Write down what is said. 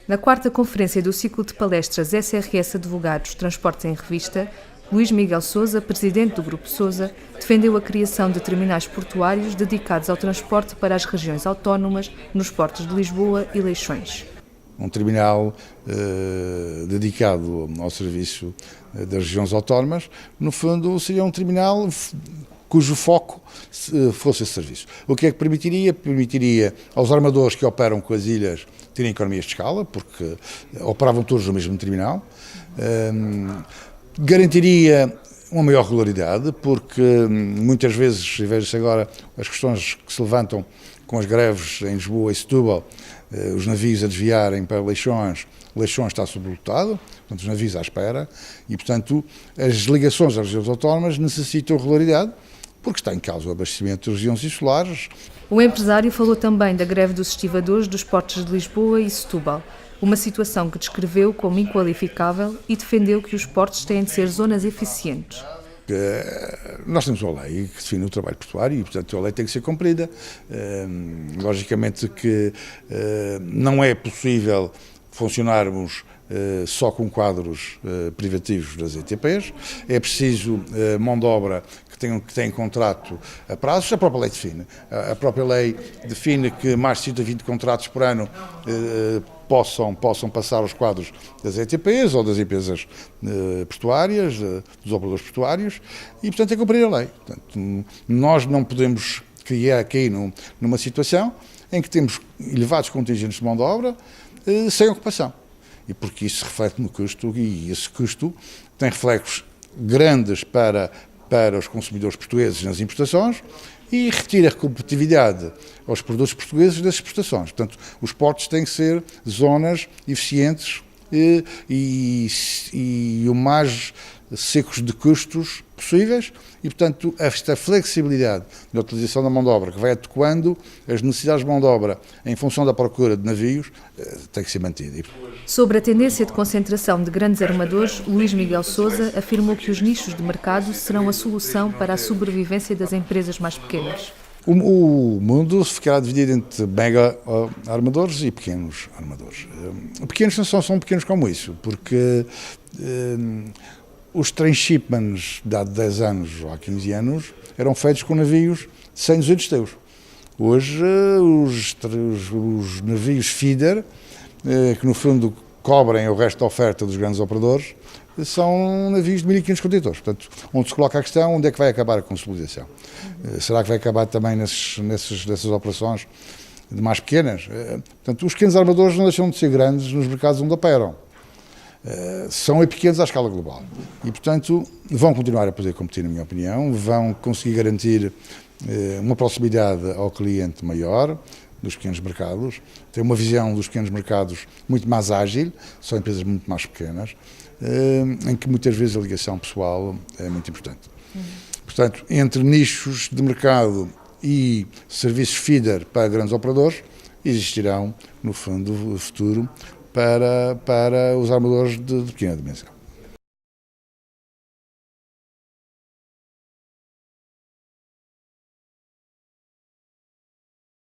Na quarta conferência do ciclo de palestras SRS Advogados Transportes em Revista, Luís Miguel Sousa, presidente do Grupo Sousa, defendeu a criação de terminais portuários dedicados ao transporte para as regiões autónomas nos portos de Lisboa e Leixões. Um terminal dedicado ao serviço das regiões autónomas, no fundo seria um terminal cujo foco fosse esse serviço. O que é que permitiria? Permitiria aos armadores que operam com as ilhas terem economias de escala, porque operavam todos no mesmo terminal. Garantiria uma maior regularidade, porque muitas vezes, e veja-se agora as questões que se levantam com as greves em Lisboa e Setúbal, os navios a desviarem para Leixões, Leixões está sobrelotado, portanto os navios à espera, e portanto as ligações às regiões autónomas necessitam regularidade, porque está em causa o abastecimento das regiões insulares. O empresário falou também da greve dos estivadores dos portos de Lisboa e Setúbal, uma situação que descreveu como inqualificável e defendeu que os portos têm de ser zonas eficientes. Nós temos uma lei que define o trabalho portuário e, portanto, a lei tem que ser cumprida. Logicamente que não é possível funcionarmos só com quadros privativos das ETPs, é preciso mão de obra que tem contrato a prazos, a própria lei define. A própria lei define que mais de 120 contratos por ano possam passar aos quadros das ETPs ou das empresas portuárias, dos operadores portuários, e portanto é cumprir a lei. Portanto, nós não podemos cair numa situação em que temos elevados contingentes de mão de obra sem ocupação. E porque isso reflete no custo, e esse custo tem reflexos grandes para os consumidores portugueses nas importações e retira a competitividade aos produtos portugueses das exportações. Portanto, os portos têm que ser zonas eficientes e o mais secos de custos possíveis e, portanto, esta flexibilidade da utilização da mão de obra que vai adequando as necessidades de mão de obra em função da procura de navios tem que ser mantida. Sobre a tendência de concentração de grandes armadores, Luís Miguel Sousa afirmou que os nichos de mercado serão a solução para a sobrevivência das empresas mais pequenas. O mundo ficará dividido entre mega armadores e pequenos armadores. Pequenos não são pequenos como isso, porque os transshipments de há 10 anos ou há 15 anos eram feitos com navios de 100, 200 teus. Hoje os navios feeder, que no fundo cobrem o resto da oferta dos grandes operadores, são navios de 1.500 contentores. Portanto, onde se coloca a questão, onde é que vai acabar a consolidação? Será que vai acabar também nessas operações de mais pequenas? Portanto, os pequenos armadores não deixam de ser grandes nos mercados onde operam. São pequenos à escala global. E, portanto, vão continuar a poder competir, na minha opinião, vão conseguir garantir uma proximidade ao cliente maior dos pequenos mercados, tem uma visão dos pequenos mercados muito mais ágil, são empresas muito mais pequenas, em que muitas vezes a ligação pessoal é muito importante. Portanto, entre nichos de mercado e serviços feeder para grandes operadores, existirão, no fundo, o futuro para os armadores de pequena dimensão.